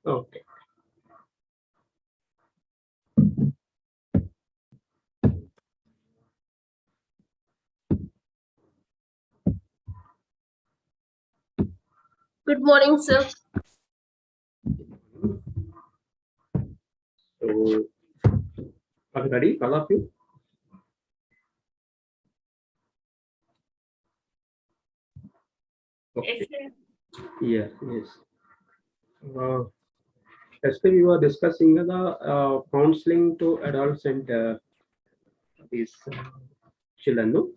Okay. Good morning, sir. So, are you ready, all of you? Okay. Yes, yes. Yesterday we were discussing the counseling to adults and these children, no?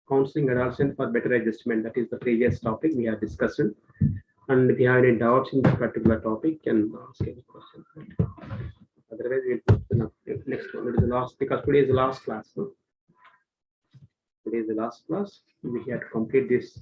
Counseling adults and for better adjustment. That is the previous topic we have discussed. And if you have any doubts in this particular topic, can ask any question. Otherwise, we'll put the next one. It is the last, because today is the last class. No? Today is the last class. We have to complete this.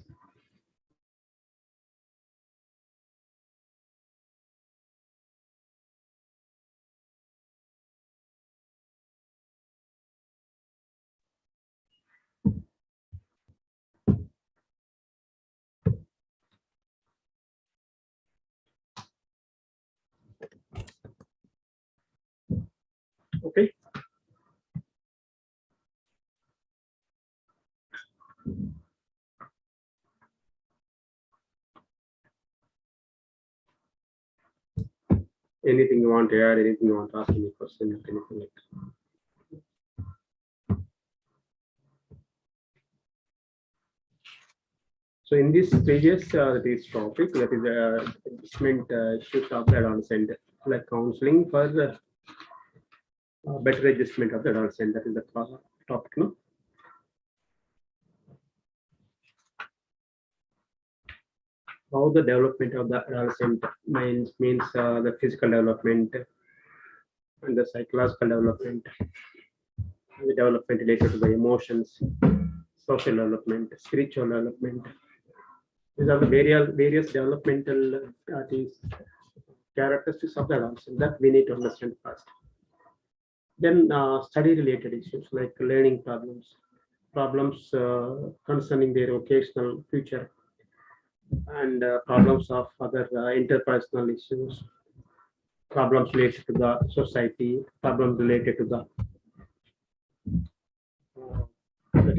Okay. Anything you want to add, anything you want to ask, any question, anything like that. So in this previous this topic, that is adjustment issues of the adolescent, like counseling for the better adjustment of the adolescent. That is the topic, no? How the development of the adolescent means the physical development and the psychological development, the development related to the emotions, social development, spiritual development. These are the various developmental things, characteristics of the adolescent that we need to understand first. Then study related issues like learning problems concerning their vocational future, and problems of other interpersonal issues, problems related to the society, problems related to the that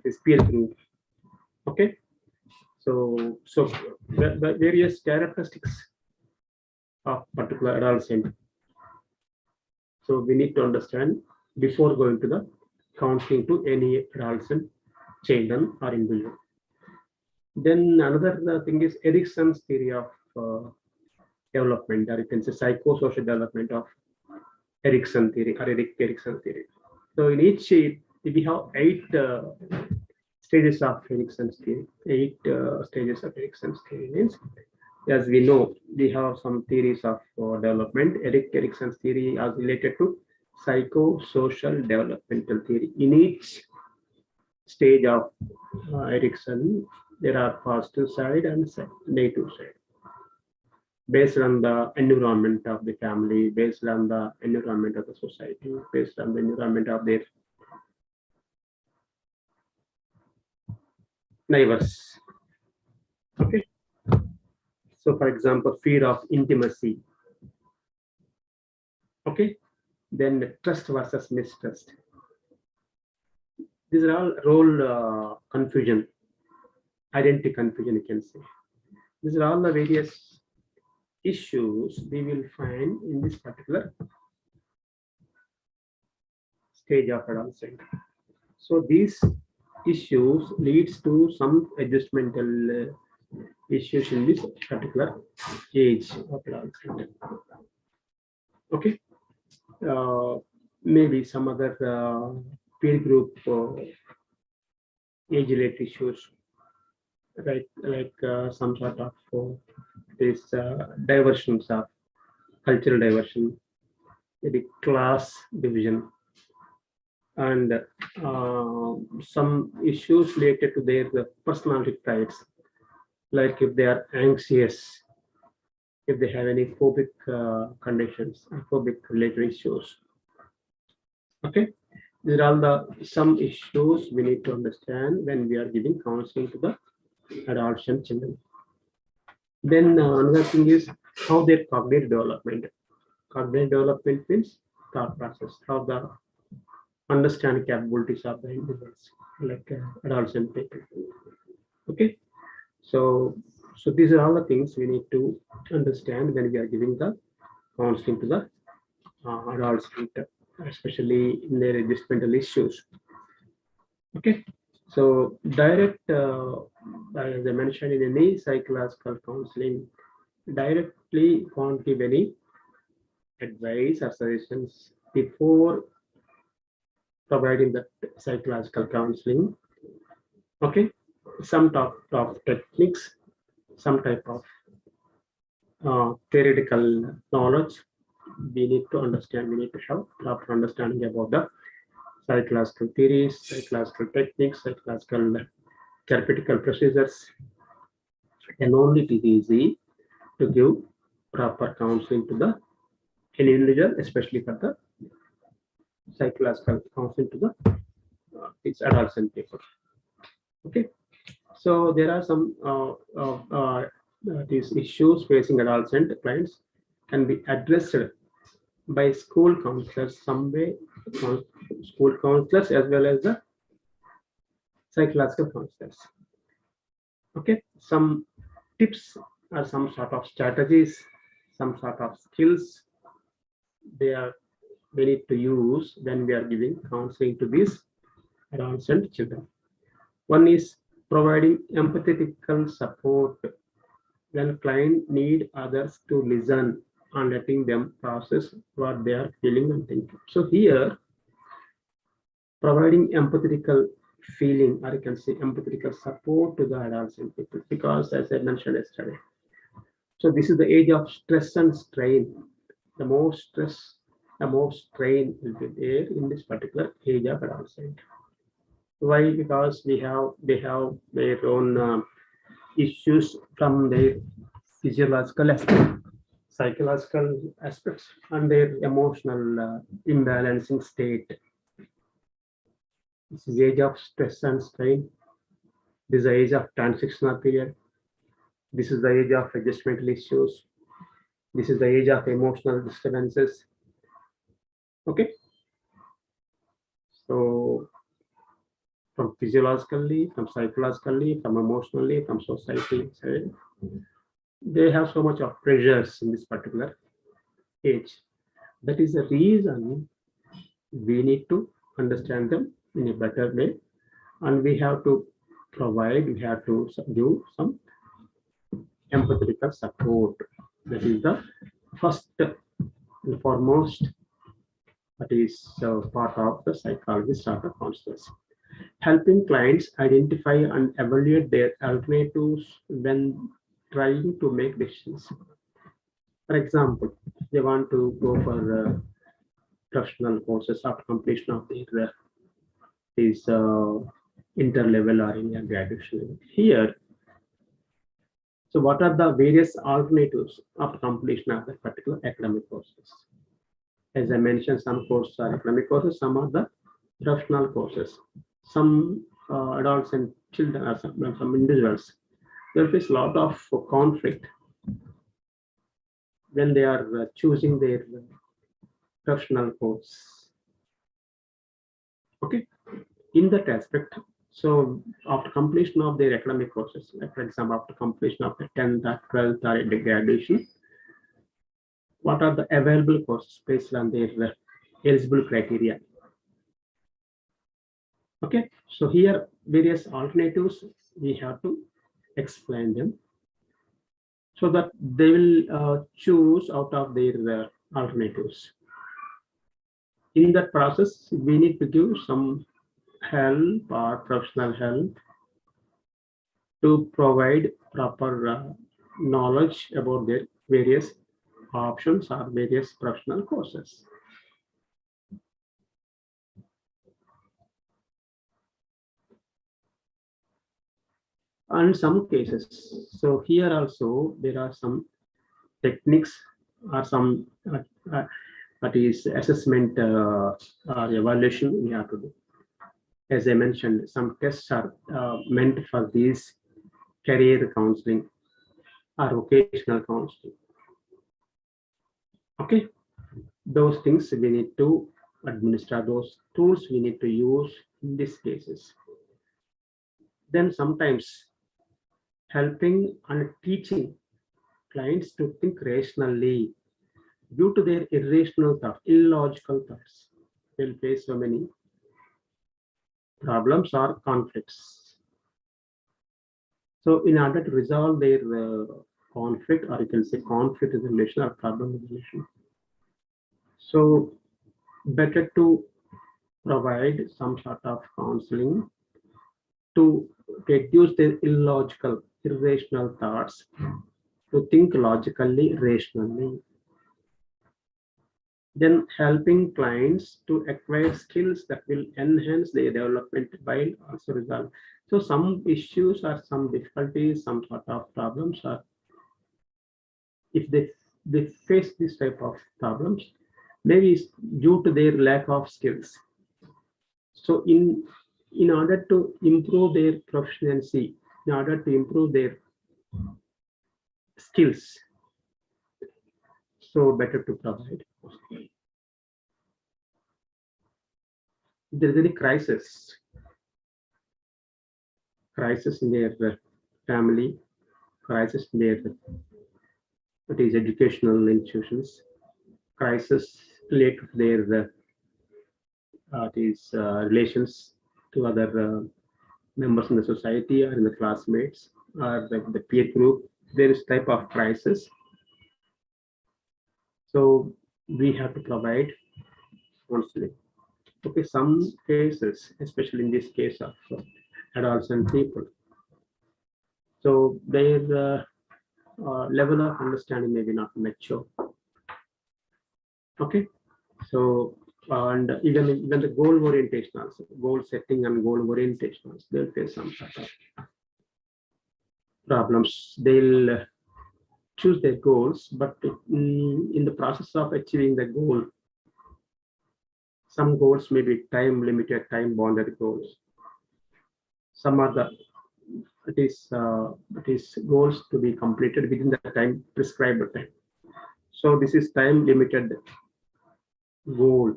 is peer group. Okay, so the various characteristics of particular adolescent. So we need to understand before going to the counseling to any adolescent, children or individual. Then another thing is Erickson's theory of development, or you can say psychosocial development of Erickson theory or Erickson theory. So in each, we have 8 stages of Erickson's theory. 8 stages of Erickson's theory means, as we know, we have some theories of development. Erickson's theory is related to psychosocial developmental theory. In each stage of Erickson, there are positive side and negative side, based on the environment of the family, based on the environment of the society, based on the environment of their neighbors. Okay. So, for example, fear of intimacy. Okay. Then trust versus mistrust. These are all role confusion, identity confusion, you can say. These are all the various issues we will find in this particular stage of adolescent. So these issues leads to some adjustmental issues in this particular age of adolescent. Okay, maybe some other peer group age-related issues, right? Like some sort of this diversions of cultural diversion, maybe class division, and some issues related to their personality traits, like if they are anxious, if they have any phobic conditions, phobic related issues. Okay, these are all the some issues we need to understand when we are giving counseling to the adolescent children. Then another thing is how their cognitive development. Cognitive development means thought process, how the understanding capabilities of the individuals, like adolescent people. Okay, so these are all the things we need to understand when we are giving the counseling to the adolescent, especially in their developmental issues. Okay, so direct, as I mentioned, in any psychological counseling, directly can't give any advice or suggestions before providing the psychological counseling. Okay, some type of techniques, some type of theoretical knowledge we need to understand. We need to have proper understanding about the psychological theories, psychological techniques, psychological therapeutical procedures, and only it is easy to give proper counseling to the individual, especially for the psychological counseling to the its adolescent people. Okay, so there are some these issues facing adolescent clients can be addressed by school counselors, some way, school counselors as well as the psychological counselors. Okay, some tips or some sort of strategies, some sort of skills we need to use when we are giving counseling to these adolescent children. One is providing empathetical support when client need others to listen and letting them process what they are feeling and thinking. So here, providing empathetical feeling, or you can say empathetical support to the adolescent people, because as I mentioned yesterday, so this is the age of stress and strain. The most stress, the most strain will be there in this particular age of adolescent. Why? Because they have their own issues from their physiological aspect, psychological aspects, and their emotional imbalancing state. This is the age of stress and strain. This is the age of transitional period. This is the age of adjustmental issues. This is the age of emotional disturbances. Okay. So from physiologically, from psychologically, from emotionally, from society, they have so much of pressures in this particular age. That is the reason we need to understand them in a better way, and we have to give some empathetical support. That is the first and foremost, that is part of the psychologist or the counselors. Helping clients identify and evaluate their alternatives when trying to make decisions. For example, they want to go for professional courses after completion of their inter-level or in graduation. Here, so what are the various alternatives after completion of that particular academic courses? As I mentioned, some courses are academic courses, some are the professional courses. Some adults and children or some individuals, there is a lot of conflict when they are choosing their professional course. Okay, in that aspect, so after completion of their academic courses, like for example, after completion of the 10th or 12th or the graduation, what are the available courses based on their eligible criteria? Okay, so here various alternatives we have to explain them so that they will choose out of their alternatives. In that process, we need to give some help or professional help to provide proper knowledge about their various options or various professional courses. And some cases, so here also there are some techniques or some that is assessment or evaluation we have to do. As I mentioned, some tests are meant for these career counseling, or vocational counseling. Okay, those things we need to administer, those tools we need to use in these cases. Then sometimes helping and teaching clients to think rationally due to their irrational thoughts, illogical thoughts. They'll face so many problems or conflicts. So in order to resolve their conflict, or you can say conflict resolution or problem resolution, so better to provide some sort of counseling to reduce their illogical, irrational thoughts, to think logically, rationally. Then helping clients to acquire skills that will enhance their development while also resolve. So some issues or some difficulties, some sort of problems, or if they face this type of problems, maybe it's due to their lack of skills. So in order to improve their proficiency, in order to improve their skills, so better to provide. If there is any crisis in their family, crisis in their educational institutions, crisis related to their relations to other members in the society or in the classmates or the peer group. There is type of crisis. So we have to provide counseling. Okay, some cases, especially in this case of adolescent people, so their level of understanding may be not mature. Okay, so and even the goal orientation also, goal setting and goal orientation also, they'll face some sort of problems. They'll choose their goals, but in the process of achieving the goal, some goals may be time limited, time bounded goals. Some are the it is goals to be completed within the time prescribed time. So this is time limited goal.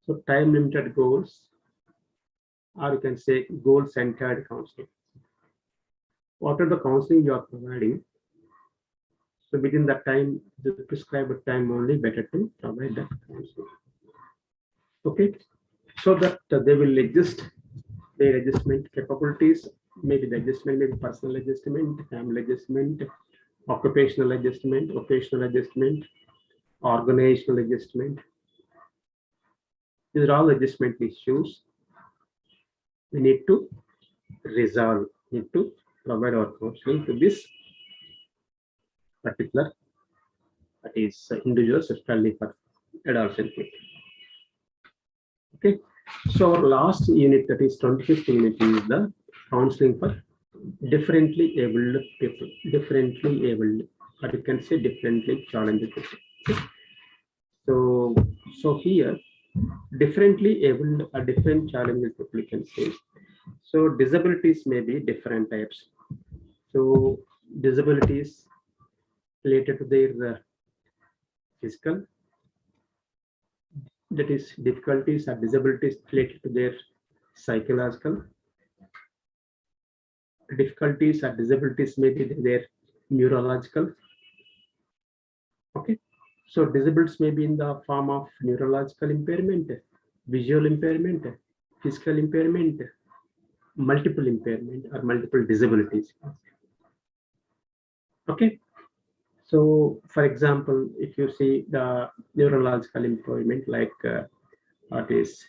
So time limited goals, or you can say goal centered counseling. What are the counseling you are providing? So within that time, the prescribed time only, better to provide that counseling. Okay, so that they will adjust their adjustment capabilities, maybe the adjustment, maybe personal adjustment, family adjustment, occupational adjustment, vocational adjustment, organizational adjustment. These are all adjustment issues we need to resolve, need to provide our counseling to this particular, that is individuals, especially for adolescent people. Okay, so our last unit, that is 25th unit, is the counseling for differently abled people, differently abled, or you can say differently challenged people. Okay. So here, differently abled or different challenged people, you can say. So disabilities may be different types. So disabilities related to their physical, that is difficulties or disabilities related to their psychological, difficulties or disabilities may be their neurological. Okay, so disabilities may be in the form of neurological impairment, visual impairment, physical impairment, multiple impairment, or multiple disabilities. Okay, so for example, if you see the neurological impairment, like what is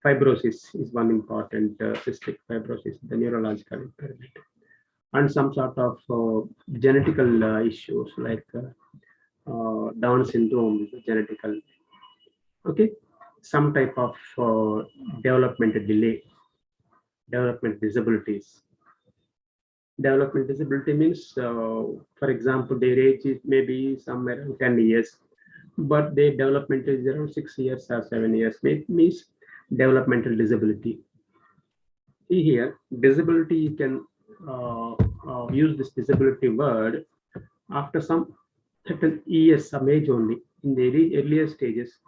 fibrosis is one important, cystic fibrosis, the neurological impairment, and some sort of genetical issues like Down syndrome is a genetical. Okay, some type of development delay, development disabilities. Development disability means, for example, their age is maybe somewhere around 10 years, but their development is around 6 years or 7 years, means developmental disability. See here, disability you can use this disability word after some certain years, some age only. In the earlier stages,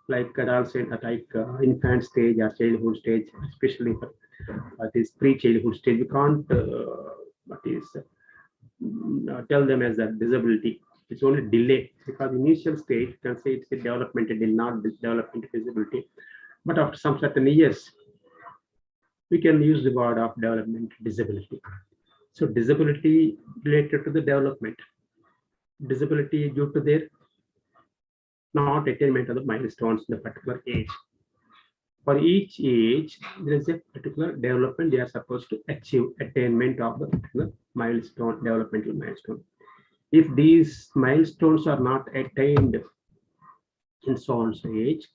like adolescent, like infant stage or childhood stage, especially for this pre-childhood stage, we can't tell them as a disability. It's only delay because initial stage you can say it's a developmental, not developmental disability. But after some certain years, we can use the word of development disability. So disability related to the development, disability due to their not attainment of the milestones in the particular age. For each age, there is a particular development they are supposed to achieve attainment of the particular milestone, developmental milestone. If these milestones are not attained in so and so age,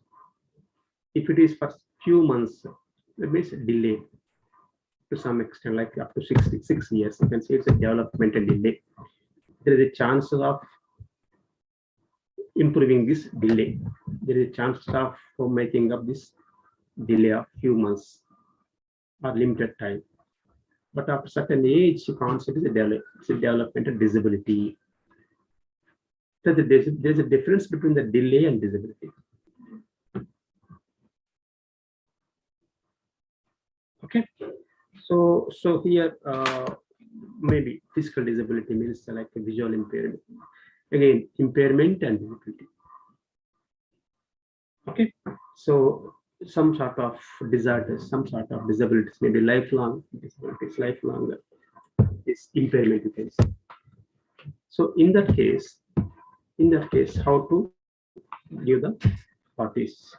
if it is for few months, it means delay to some extent, like up to 66 years, you can see it's a developmental delay. There is a chance of improving this delay. There is a chance of making up this delay of few months or limited time. But after certain age, you can't say it's a developmental disability. So there's a difference between the delay and disability. Okay, so here maybe physical disability means like a visual impairment. Again, impairment and disability. Okay, so some sort of disorders, some sort of disabilities, maybe lifelong disabilities, lifelong is impairment, you can say. So in that case, how to give the parties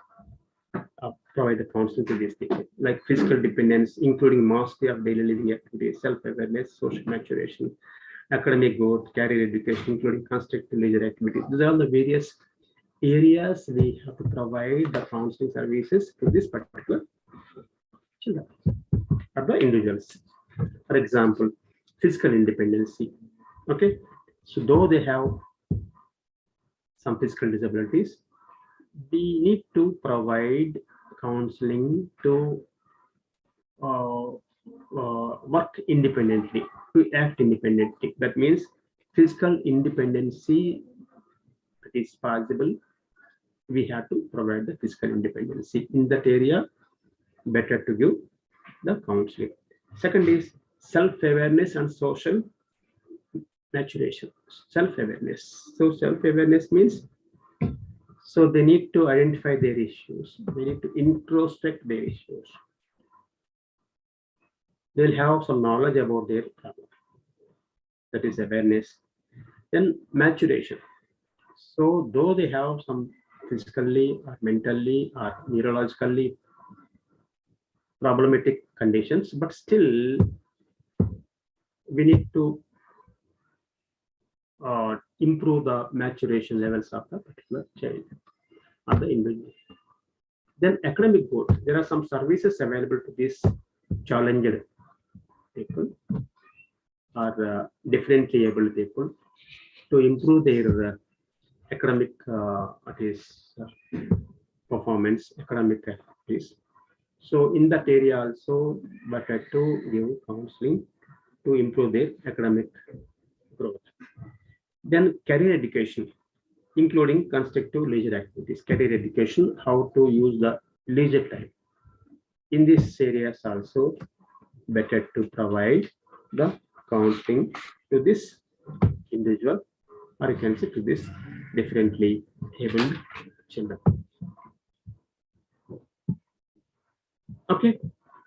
provide the counseling to these things, like physical dependence, including mastery of daily living activities, self-awareness, social maturation, academic growth, career education, including constructive leisure activities. These are all the various areas we have to provide the counseling services to this particular children or the individuals. For example, physical independency. Okay, so though they have some physical disabilities, we need to provide counseling to work independently, to act independently. That means physical independency is possible. We have to provide the physical independency. In that area, better to give the counseling. Second is self-awareness and social maturation. Self-awareness. So self-awareness means, so they need to identify their issues. They need to introspect their issues. They'll have some knowledge about their problem. That is awareness. Then maturation. So though they have some physically or mentally or neurologically problematic conditions, but still we need to improve the maturation levels of the particular child or the individual. Then academic growth. There are some services available to these challenged people or differently able people to improve their academic performance, academic activities. So in that area also, better to give counseling to improve their academic growth. Then career education, including constructive leisure activities. Career education, how to use the leisure time. In these areas also, better to provide the counseling to this individual, or you can say to this differently abled children. Okay,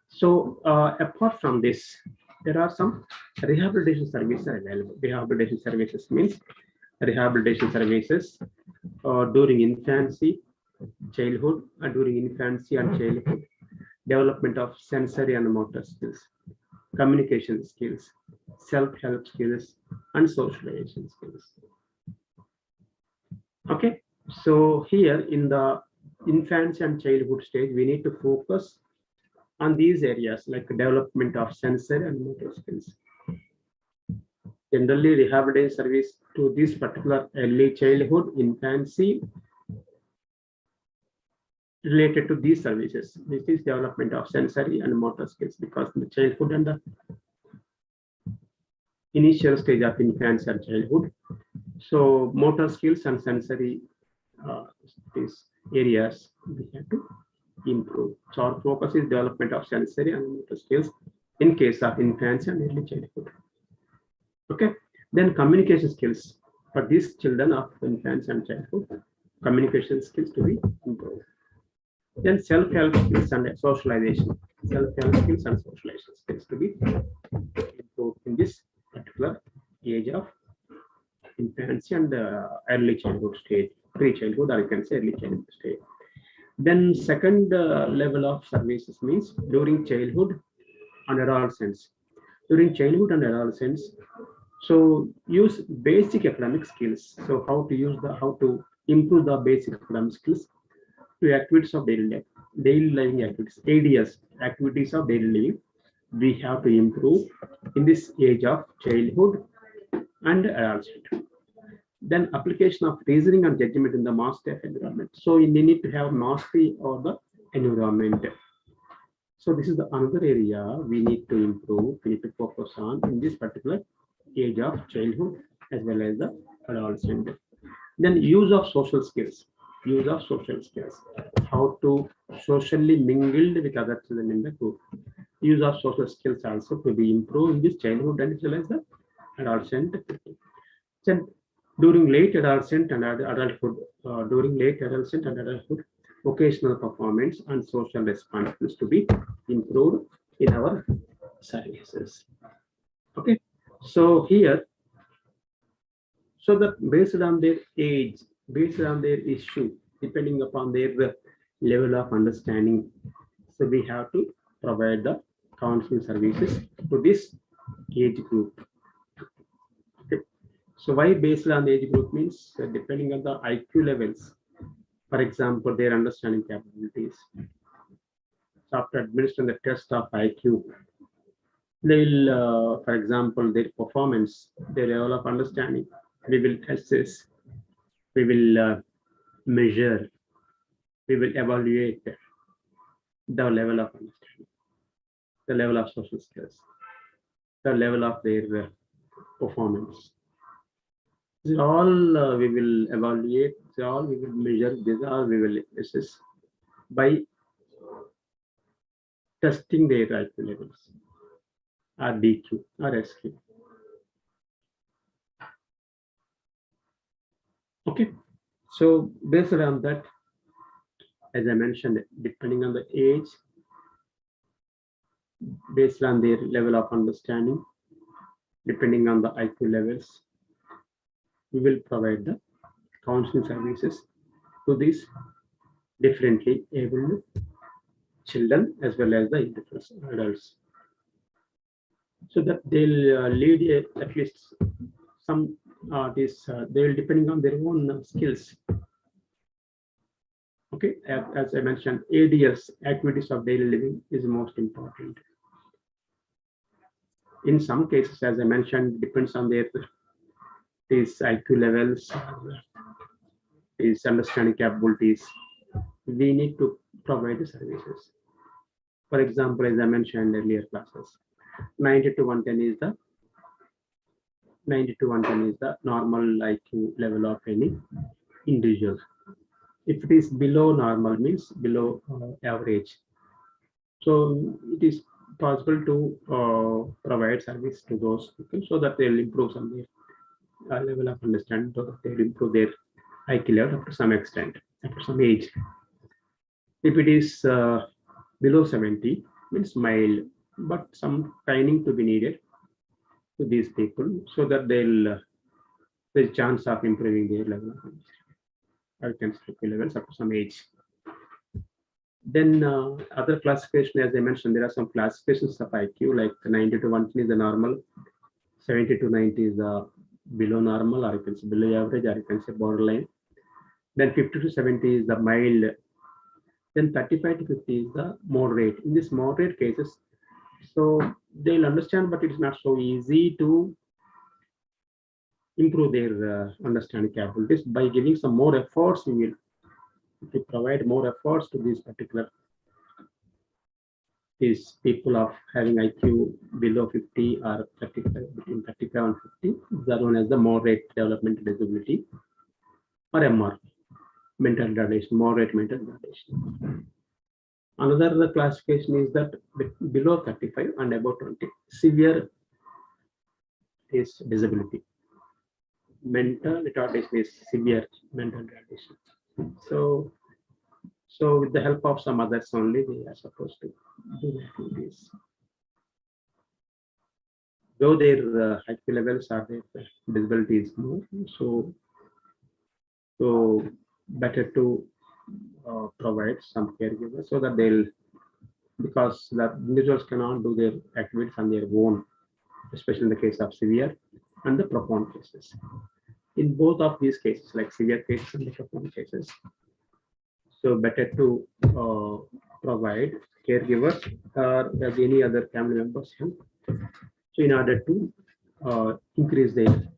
so apart from this, there are some rehabilitation services available. Rehabilitation services means rehabilitation services during infancy, childhood, during infancy and childhood, development of sensory and motor skills, communication skills, self-help skills, and socialization skills. Okay, so here in the infancy and childhood stage, we need to focus on these areas like development of sensory and motor skills. Generally, rehabilitation service to this particular early childhood, infancy, related to these services. This is development of sensory and motor skills, because in the childhood and the initial stage of infancy and childhood. So motor skills and sensory these areas we have to improve. So our focus is development of sensory and motor skills in case of infancy and early childhood. Okay, then communication skills for these children of infancy and childhood, communication skills to be improved. Then self-help skills and socialization, self-help skills and socialization skills to be improved in this particular age of infancy and early childhood stage, pre-childhood, or you can say early childhood stage. Then second level of services means during childhood and adolescence. During childhood and adolescence, so use basic academic skills. So how to improve the basic academic skills to activities of daily living activities, ADS, activities of daily living. We have to improve in this age of childhood and adulthood. Then application of reasoning and judgment in the mastery of environment. So you need to have mastery of the environment. So this is the another area we need to improve, we need to focus on in this particular age of childhood as well as the adolescent. Then use of social skills, how to socially mingle with other children in the group. Use of social skills also to be improved in this childhood and as well as the adolescent. Then during late adolescent and adulthood, vocational performance and social responsibilities to be improved in our services. Okay, so here, so that based on their age, based on their issue, depending upon their level of understanding, so we have to provide the counseling services to this age group. Okay. So why based on the age group means depending on the IQ levels. For example, their understanding capabilities. So after administering the test of IQ, they will, for example, their performance, their level of understanding, we will assess, we will measure, we will evaluate the level of understanding, the level of social skills, the level of their performance. These are all we will evaluate, these are all we will measure, these are all we will assess by testing their IQ levels, or DQ, or SQ. Okay, so based on that, as I mentioned, depending on the age, based on their level of understanding, depending on the IQ levels, we will provide the counseling services to these differently able children as well as the adults, so that they'll lead at least some they will depending on their own skills. Okay, as I mentioned, ADS, activities of daily living, is most important. In some cases, as I mentioned, depends on their these IQ levels, these understanding capabilities. We need to provide the services. For example, as I mentioned earlier classes, 90 to 110 is the normal IQ level of any individual. If it is below normal, means below average, so it is possible to provide service to those people so that they will improve some their level of understanding, so that they will improve their IQ level up to some extent, up to some age. If it is below 70, means mild, but some training to be needed to these people so that they'll there's a chance of improving their level of understanding, or can levels up to some age. Then other classification, as I mentioned, there are some classifications of IQ, like 90 to 110 is the normal, 70 to 90 is the below normal, or you can say below average, or you can say borderline. Then 50 to 70 is the mild. Then 35 to 50 is the moderate. In this moderate cases, so they'll understand, but it's not so easy to improve their understanding capabilities. By giving some more efforts, we will provide more efforts to these particular is people of having IQ below 50 or 35, between 35 and 50. These are known as the moderate developmental disability, or MR, mental retardation, moderate mental retardation. Another classification is that below 35 and above 20, severe is disability. Mental retardation is severe mental retardation. So with the help of some others only, they are supposed to do the activities. Though their IQ levels are their disability is more, so better to provide some caregivers so that they'll, because the individuals cannot do their activities on their own, especially in the case of severe and the profound cases. In both of these cases, like severe cases and the profound cases, so better to provide caregivers or as any other family members help. So in order to increase their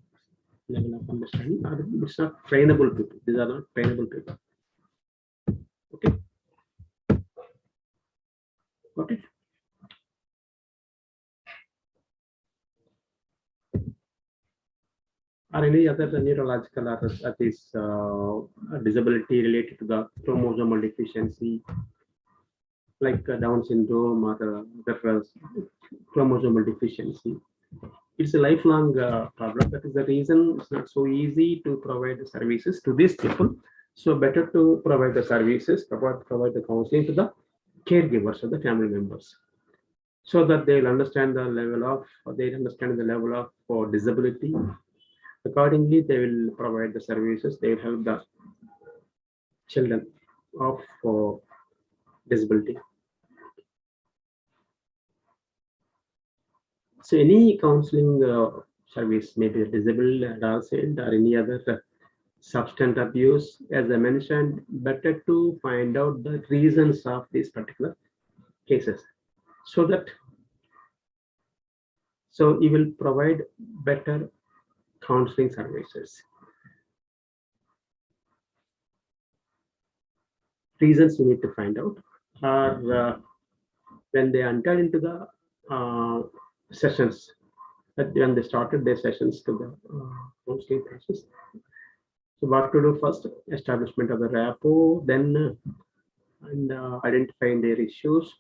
level of understanding, it's not trainable people. These are not trainable people. Okay. Got it? Or any other neurological or that is disability related to the chromosomal deficiency, like Down syndrome or chromosomal deficiency. It's a lifelong problem. That is the reason it's not so easy to provide the services to these people. So better to provide the services, provide the counseling to the caregivers or the family members, so that they'll understand the level of disability. Accordingly, they will provide the services. They will help the children of disability. So any counseling service, maybe a disabled adult or any other substance abuse, as I mentioned, better to find out the reasons of these particular cases, so you will provide better counseling services. Reasons you need to find out are when they enter into the sessions, when they started their sessions to the counseling process. So what to do first? Establishment of the rapport, then identifying their issues,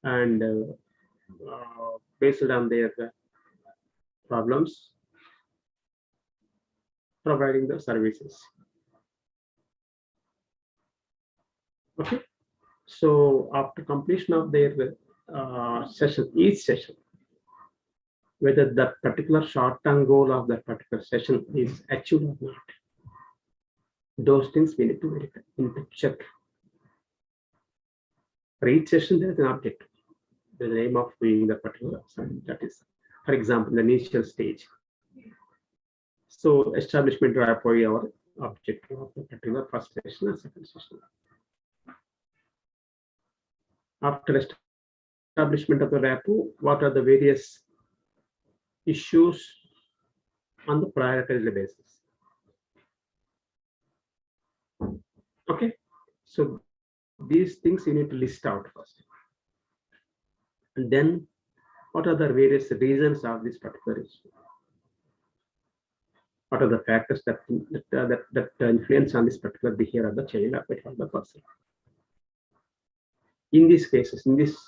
and based on their problems, providing the services. Okay. So after completion of their each session, whether that particular short-term goal of that particular session is achieved or not, those things we need to verify, we need to check. For each session, there is an objective. The name of doing the particular assignment. That is, for example, the initial stage. So establishment rapport our objective of the particular first session and second session. After establishment of the rapport, what are the various issues on the prioritized basis? Okay, so these things you need to list out first, and then what are the various reasons of this particular issue? What are the factors that influence on this particular behavior of the child or the person? In these cases, in this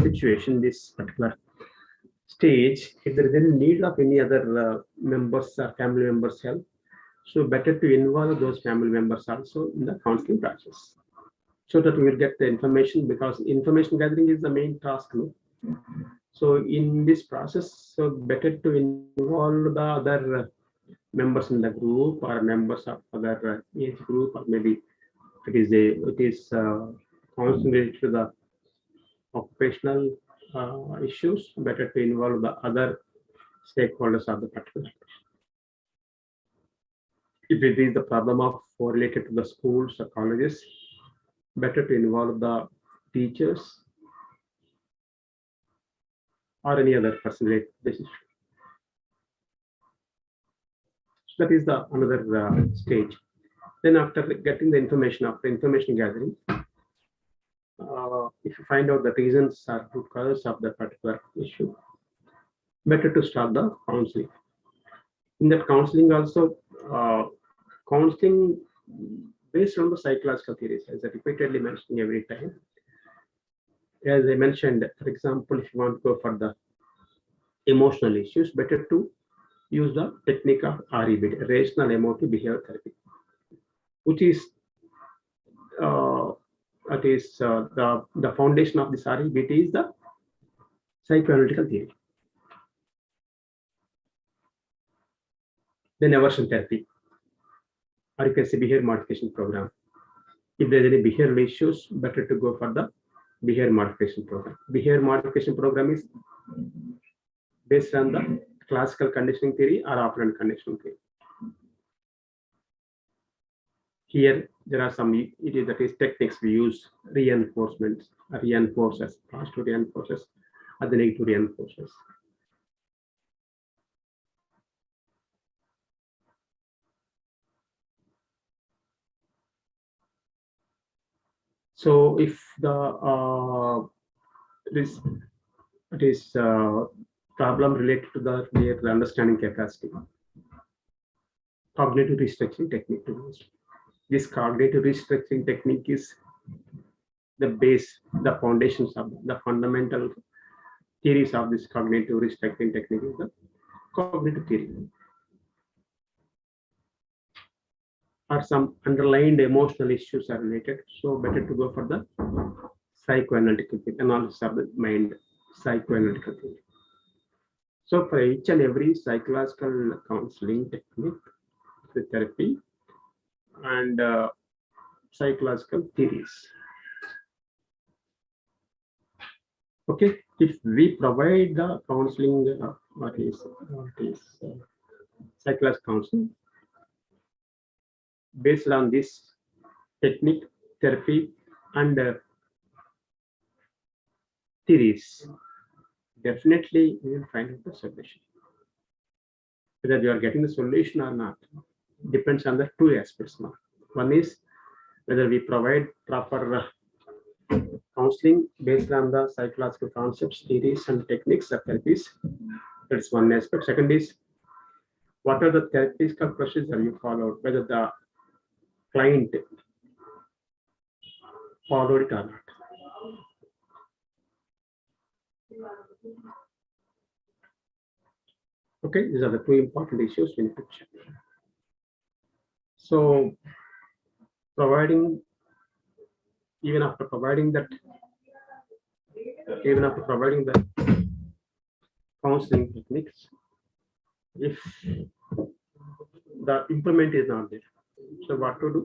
situation, this particular stage, if there is any need of any other members or family members' help, so better to involve those family members also in the counseling process, so that we will get the information, because information gathering is the main task. No? So in this process, so better to involve the other members in the group or members of other age group, or maybe it is counseling related to the occupational issues. Better to involve the other stakeholders of the particular. If it is the problem of related to the schools or colleges, better to involve the teachers or any other person related to this issue. So that is the another stage. Then after getting the information, after information gathering, if you find out the reasons or root causes of that particular issue, better to start the counseling. In that counseling also, counseling based on the psychological theories, as I repeatedly mentioning every time. As I mentioned, for example, if you want to go for the emotional issues, better to use the technique of REBT, rational emotive behavior therapy, which is the foundation of this REBT is the psychoanalytical theory. Then aversion therapy, or you can say behavior modification program. If there's any behavioral issues, better to go for the behavior modification program. Behavior modification program is based on the classical conditioning theory or operant conditioning theory. Here, there are some techniques we use: reinforcements, reinforces, positive reinforces, or the negative reinforces. So, if the problem related to the understanding capacity, cognitive restructuring technique to use. This cognitive restructuring technique is the base, the foundations of the fundamental theories of this cognitive restructuring technique is the cognitive theory. Or some underlying emotional issues are related, so better to go for the psychoanalytical theory, analysis of the mind, psychoanalytical theory. So for each and every psychological counseling technique, the therapy, and psychological theories. Okay, if we provide the counseling, what is psychological counseling, based on this technique, therapy, and theories, definitely we will find out the solution. Whether you are getting the solution or not depends on the two aspects now. One is whether we provide proper counseling based on the psychological concepts, theories, and techniques of therapies. That's one aspect. Second is what are the therapeutical procedures you followed, whether the client followed it or not. Okay, these are the two important issues we need to check. So, even after providing the counseling techniques, if the implement is not there, so what to do?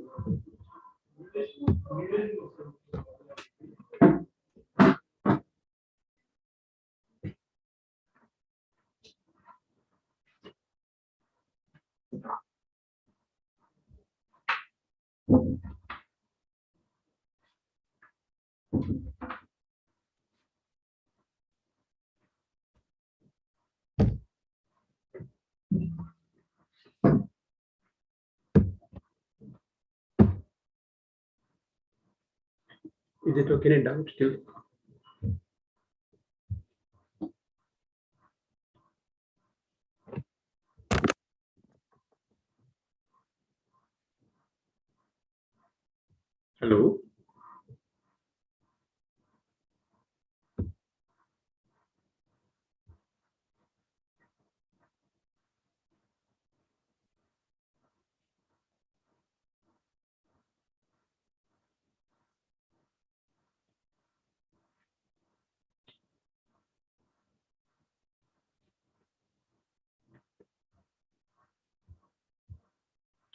Is it okay? Any doubt still? Hello.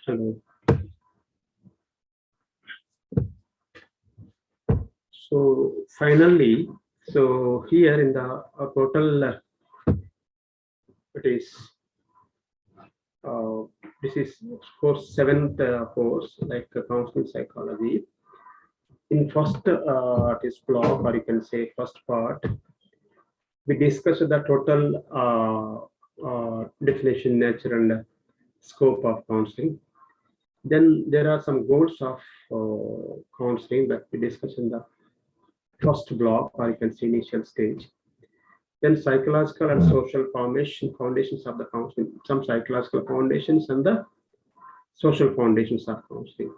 Hello. So finally, so here in the total, it is this is course 7th course, like counseling psychology. In first this block, or you can say first part, we discussed the total definition, nature, and scope of counseling. Then there are some goals of counseling that we discussed in the first block, or you can say initial stage. Then psychological and social foundations of the counseling, some psychological foundations and the social foundations of counseling,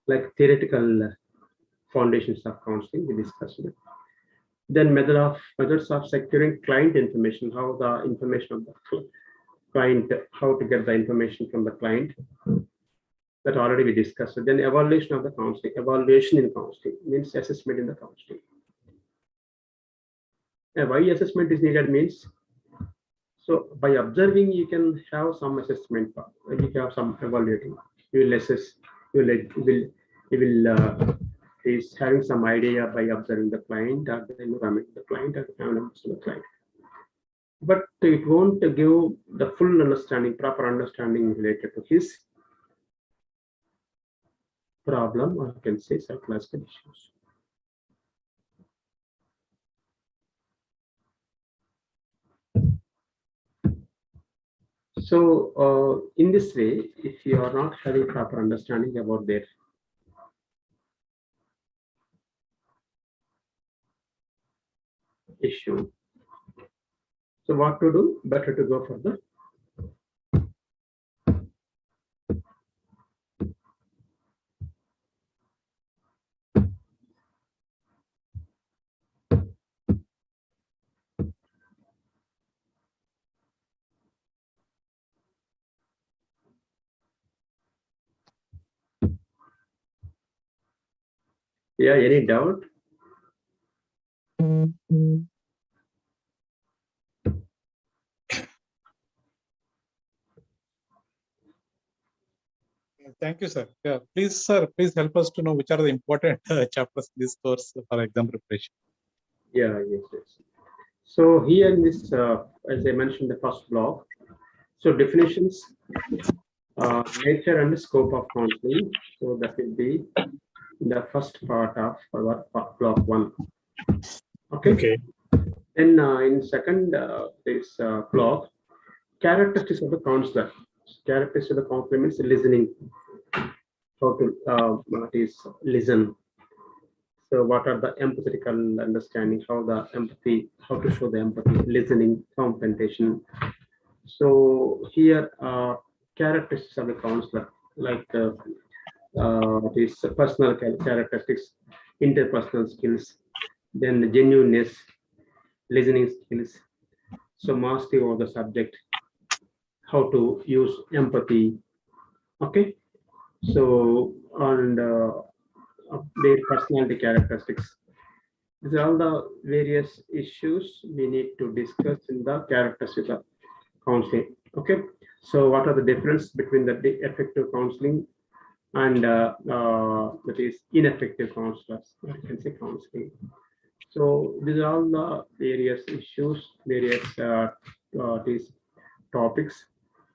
like theoretical foundations of counseling we discussed. Then methods of securing client information, how the information of the client, how to get the information from the client, that already we discussed. Then evaluation of the counseling, evaluation in counseling means assessment in the counseling. And why assessment is needed means, so by observing you can have some assessment, you have some evaluating, you will assess, you will is having some idea by observing the client or the environment of the client or the family members of the client. But it won't give the full understanding, proper understanding related to his problem, or you can say psychological issues. So in this way, if you are not having proper understanding about their issue, so what to do? Better to go further. Yeah, any doubt? Thank you, sir. Yeah, please, sir, please help us to know which are the important chapters in this course for exam preparation. Yeah, yes. So here in this, as I mentioned, the first block, so definitions, nature and scope of counseling. So that will be the first part of our block 1. Okay. Then in second, this block, characteristics of the counselor. Characteristics of the counselor means listening. How to what is listen. So what are the empathetical understanding? How the empathy? How to show the empathy? Listening, confrontation. So here, characteristics of the counselor, like this personal characteristics, interpersonal skills, then genuineness, listening skills, so mastery of the subject, how to use empathy. Okay, so and their personality characteristics. These are all the various issues we need to discuss in the characteristics of counseling. Okay, so what are the difference between the effective counseling and that is ineffective counselors, or you can say counseling. So these are all the various issues, various these topics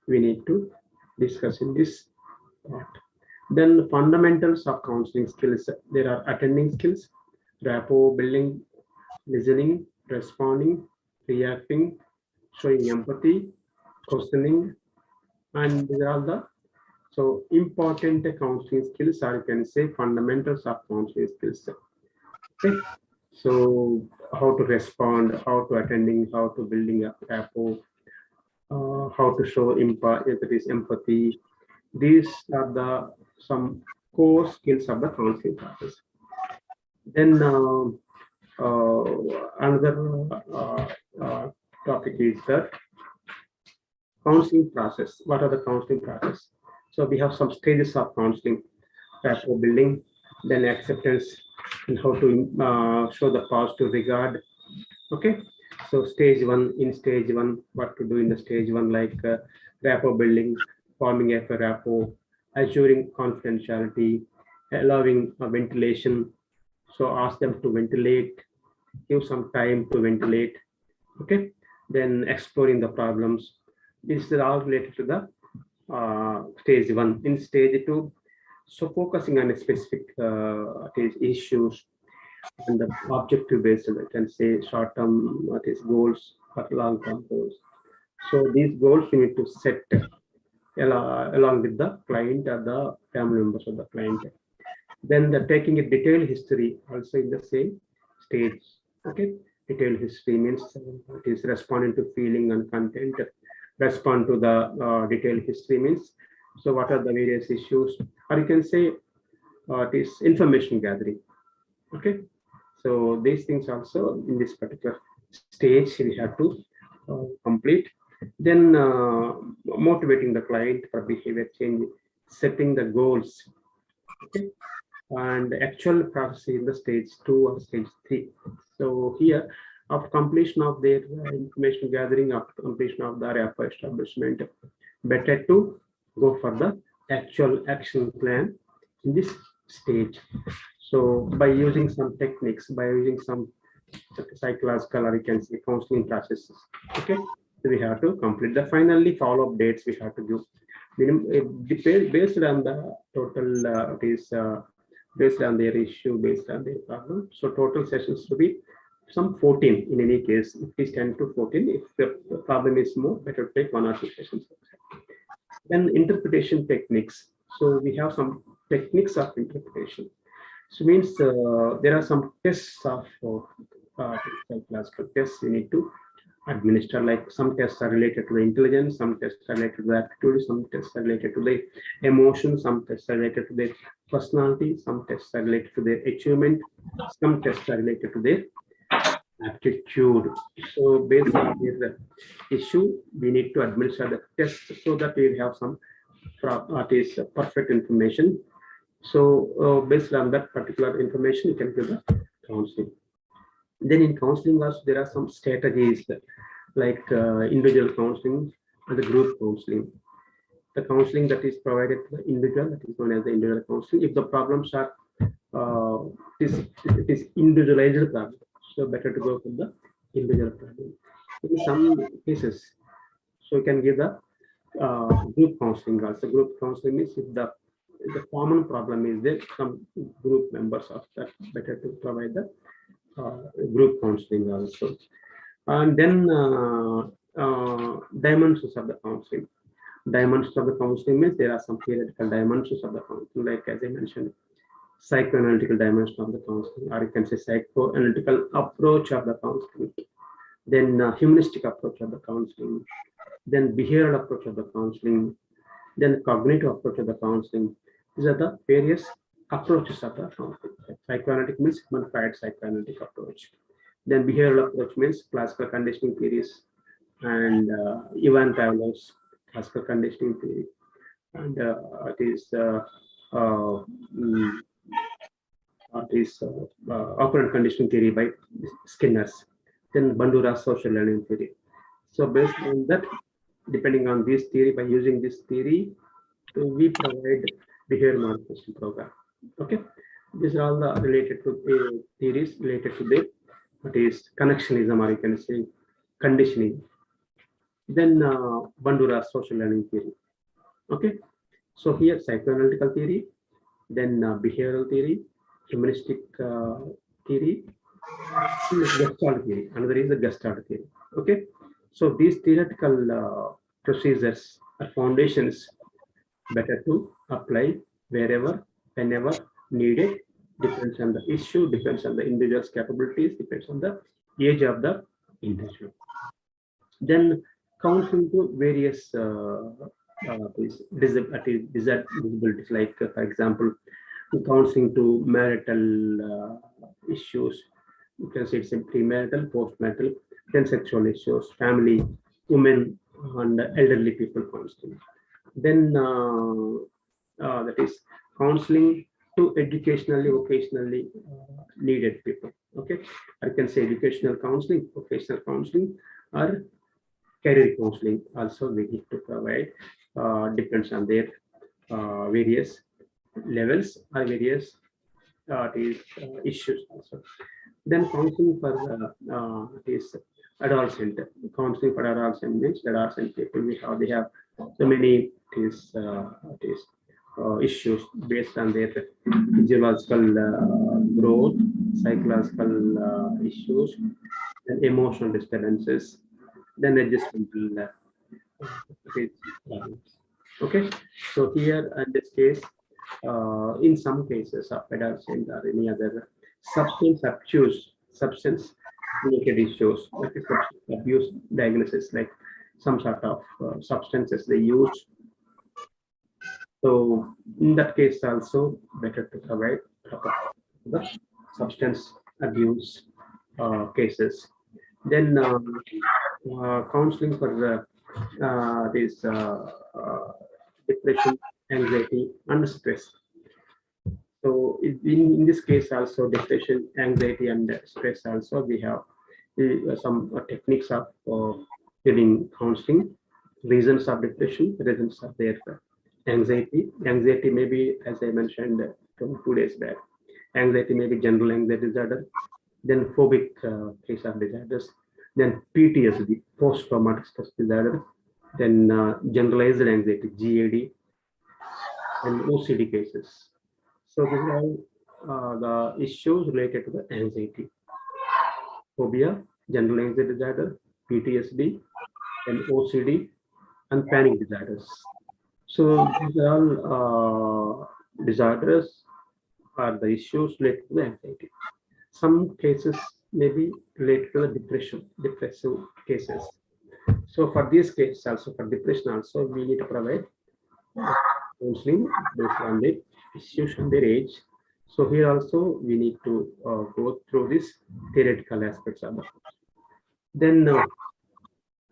we need to discuss in this part. Then fundamentals of counseling skills. There are attending skills, rapport building, listening, responding, reacting, showing empathy, questioning, and these are all the so important counseling skills, or you can say fundamentals of counseling skills. Okay, so how to respond, how to attending, how to building a rapport, how to show empathy. These are the some core skills of the counseling process. Then another topic is that counseling process. What are the counseling process? So we have some stages of counseling: rapport building, then acceptance, and how to show the positive regard. Okay, so stage 1, in stage 1, what to do in the stage 1, like rapport building, forming a rapport, assuring confidentiality, allowing ventilation. So ask them to ventilate, give some time to ventilate. Okay, then exploring the problems. This is all related to the stage 1. In stage 2, so focusing on a specific issues and the objective based, I can say short-term goals or long-term goals. So these goals you need to set along with the client or the family members of the client. Then the taking a detailed history also in the same stage. Okay, detailed history means it is responding to feeling and content. Respond to the detailed history means, so what are the various issues, or you can say it is information gathering. Okay, so these things also in this particular stage we have to complete. Then motivating the client for behavior change, setting the goals. Okay, and actual process in the stage 2 or stage 3. So here, after completion of their information gathering, after completion of the rapport establishment, better to go for the actual action plan in this stage. So by using some techniques, by using some psychological, or you can say counseling processes, okay, so we have to complete the finally follow-up dates we have to give. Based on the total based on their issue, based on their problem. So total sessions to be some 14 in any case. If it is 10 to 14, if the problem is more, better take 1 or 2 sessions. Then interpretation techniques. So we have some techniques of interpretation. So means there are some tests of classical tests we need to administer, like some tests are related to the intelligence, some tests are related to the aptitude, some tests are related to the emotion, some tests are related to their personality, some tests are related to their achievement, some tests are related to their aptitude. So based on this issue, we need to administer the test so that we will have some perfect information. So based on that particular information, you can give the counseling. Then in counseling also there are some strategies like individual counseling and the group counseling. The counseling that is provided to the individual, that is known as the individual counseling. If the problems are it is individualized problem, so better to go for the individual problem. In some cases, so you can give the group counseling also. Group counseling means if the common problem is there, some group members of that, better to provide the group counseling also. And then dimensions of the counseling. Dimensions of the counseling means there are some theoretical dimensions of the counseling, like as I mentioned, psychoanalytical dimension of the counseling, or you can say psychoanalytical approach of the counseling, then humanistic approach of the counseling, then behavioral approach of the counseling, then cognitive approach of the counseling. These are the various approaches of the counseling. Psychoanalytic means modified psychoanalytic approach. Then behavioral approach means classical conditioning theories and Ivan Pavlov's classical conditioning theory, and it is operant conditioning theory by Skinner's. Then Bandura's social learning theory. So based on that, depending on this theory, by using this theory, we provide behavior modification program. Okay, these are all the related to theories related to the what is connectionism, or you can say conditioning. Then Bandura's social learning theory. Okay, so here psychoanalytical theory, then behavioral theory, humanistic theory, Gestalt theory. Another is the Gestalt theory. Okay, so these theoretical procedures are foundations, better to apply wherever, whenever needed. Depends on the issue, depends on the individual's capabilities, depends on the age of the individual. Then counseling to various disabilities, like for example, counseling to marital issues. You can say it's premarital, postmarital, then sexual issues, family, women, and elderly people counseling. Then that is counseling to educationally, vocationally needed people. Okay, I can say educational counseling, vocational counseling, or career counseling. Also, we need to provide. Depends on their various levels or various issues also. Then counseling for is adolescent. Counseling for adolescent means adolescent people they have so many issues based on their physiological growth, psychological issues, and emotional disturbances, then adjustmental problems. Okay, so here in this case, in some cases of adolescent or any other substance related issues, like a substance abuse diagnosis, like some sort of substances they use. So in that case also better to provide the substance abuse cases. Then counseling for this depression, anxiety, and stress. So in this case also depression, anxiety, and stress also we have some techniques of giving counseling, reasons of depression, reasons of their anxiety. Anxiety may be, as I mentioned 2 days back, anxiety may be general anxiety disorder, then phobic case of disorders, then PTSD, post-traumatic stress disorder, then generalized anxiety, GAD, and OCD cases. So these are all the issues related to the anxiety, phobia, general anxiety disorder, PTSD, and OCD, and panic disorders. So these are all disorders are the issues related to the anxiety. Some cases may be related to the depressive cases. So for these cases also, for depression also, we need to provide counseling based on the issues and their age. So here also we need to go through this theoretical aspects of the course. Then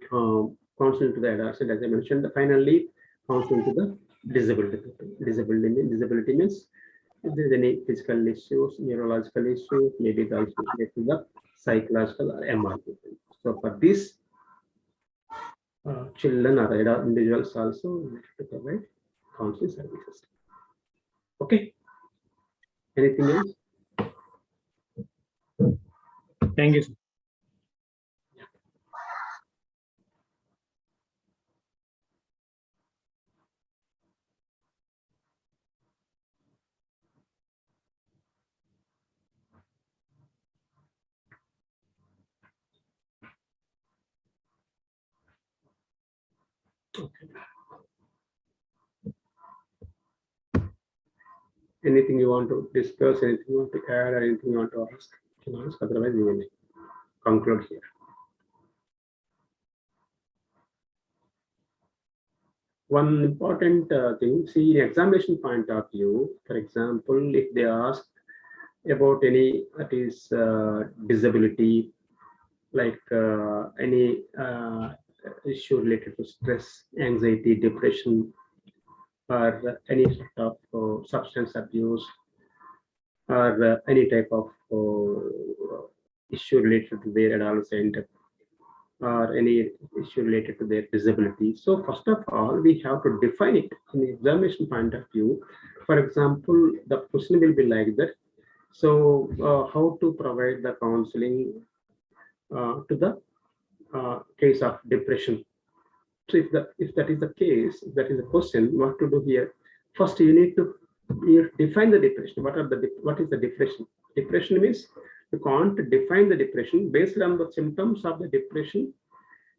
counseling to the adolescent, as I mentioned. Finally, counseling to the disability. Disability means if there's any physical issues, neurological issues, maybe the issues related to the psychological or MR. So for this, children or adult individuals also we have to provide counseling services. Okay. Anything else? Thank you, sir. Okay. Anything you want to discuss, anything you want to add, or anything you want to ask, you can ask. Otherwise, we will conclude here. One important thing, see, in examination point of view, for example, if they ask about any that is disability, like any issue related to stress, anxiety, depression, or any sort of substance abuse, or any type of issue related to their adolescent, or any issue related to their disability. So first of all, we have to define it from the examination point of view. For example, the question will be like that. So how to provide the counseling to the case of depression? So if that is the case, if that is the question, what to do here? First, you need to define the depression. What is the depression? Depression means you can't define the depression based on the symptoms of the depression.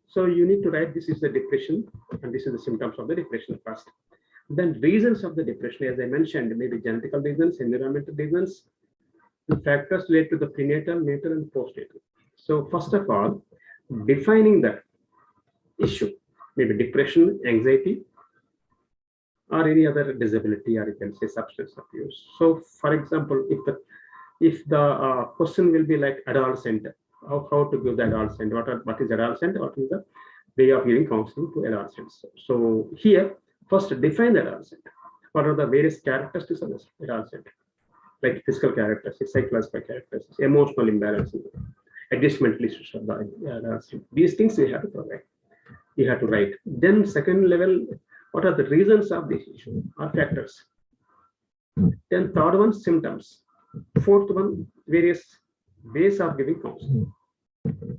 So you need to write this is the depression and this is the symptoms of the depression first. Then reasons of the depression, as I mentioned, maybe genetical reasons, environmental reasons, and factors related to the prenatal, natal, and postnatal. So first of all, defining the issue, maybe depression, anxiety, or any other disability, or you can say substance abuse. So for example, if the question will be like adolescent, how to give the adolescent, what is adolescent, what is the way of giving counseling to adolescents. So here, first define the adolescent. What are the various characteristics of this adolescent? Like physical characteristics, psychological characteristics, emotional imbalance, adjustment issues of the adolescent. These things we have to provide. You have to write. Then second level, what are the reasons of this issue or factors? Then third one, symptoms. Fourth one, various ways of giving counseling.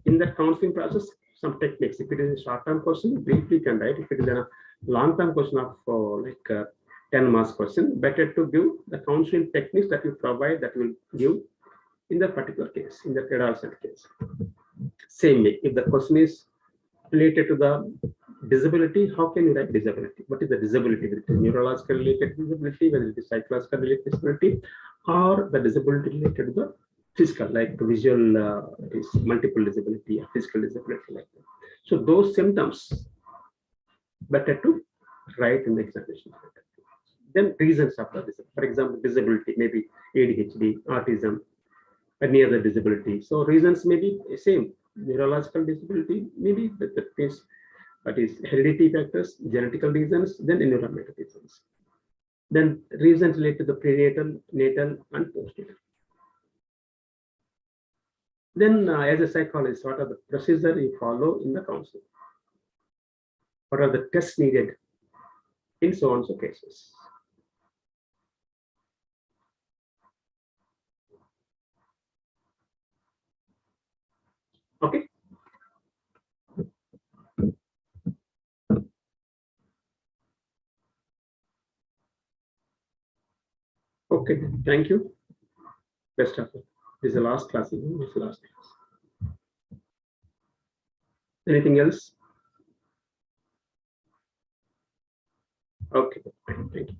In that counseling process, some techniques. If it is a short-term question, briefly you can write. If it is a long-term question of 10 marks question, better to give the counseling techniques that you provide that will give in the particular case, in the adolescent case. Same way, if the question is related to the disability, how can you write disability? What is the disability? Whether it is neurological related disability, whether it is psychological related disability, or the disability related to the physical, like visual, is multiple disability or physical disability like that. So those symptoms better to write in the examination. Then reasons of the disability. For example, disability, maybe ADHD, autism, any other disability. So reasons may be the same. Neurological disability, maybe that is heredity factors, genetical reasons, then environmental reasons. Then reasons related to the prenatal, natal, and postnatal. Then, as a psychologist, what are the procedures you follow in the counseling? What are the tests needed in so and so cases? Okay. Okay, thank you. Best of luck. This is the last class. This is the last class. Anything else? Okay, thank you.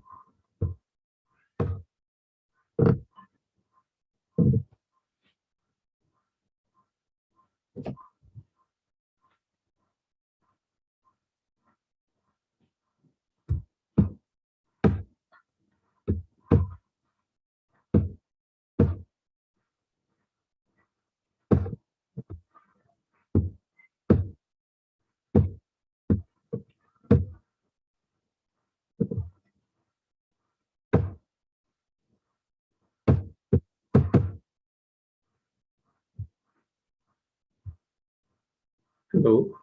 Hello.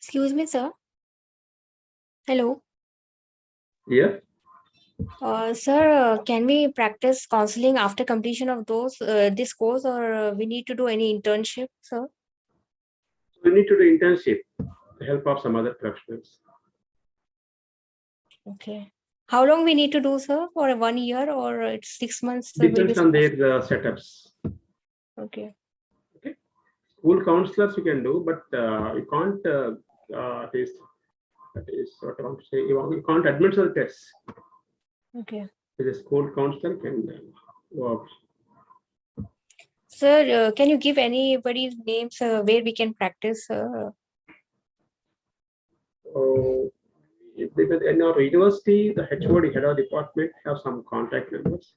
Excuse me, sir. Hello. Yeah. Sir, can we practice counseling after completion of this course, or we need to do any internship, sir? We need to do internship with the help of some other professionals. Okay. How long we need to do, sir? For 1 year or it's 6 months? Depends on their setups. Okay. School counselors you can do, but you can't. That is what I want to say. You can't administer the tests. Okay. The school counselor can work. Sir, can you give anybody's names where we can practice? In our university, the HOD, head of department, have some contact numbers.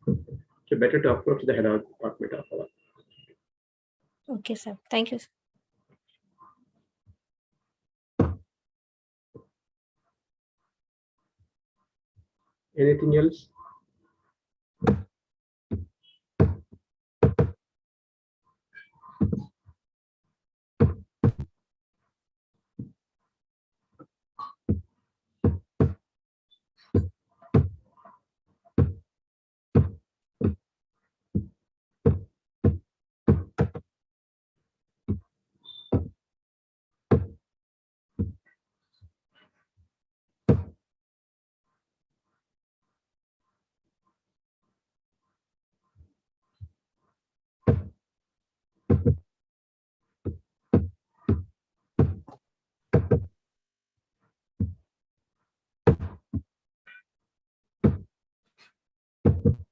So better to approach the head of department of our. Okay, sir. Thank you, sir. Anything else? Okay.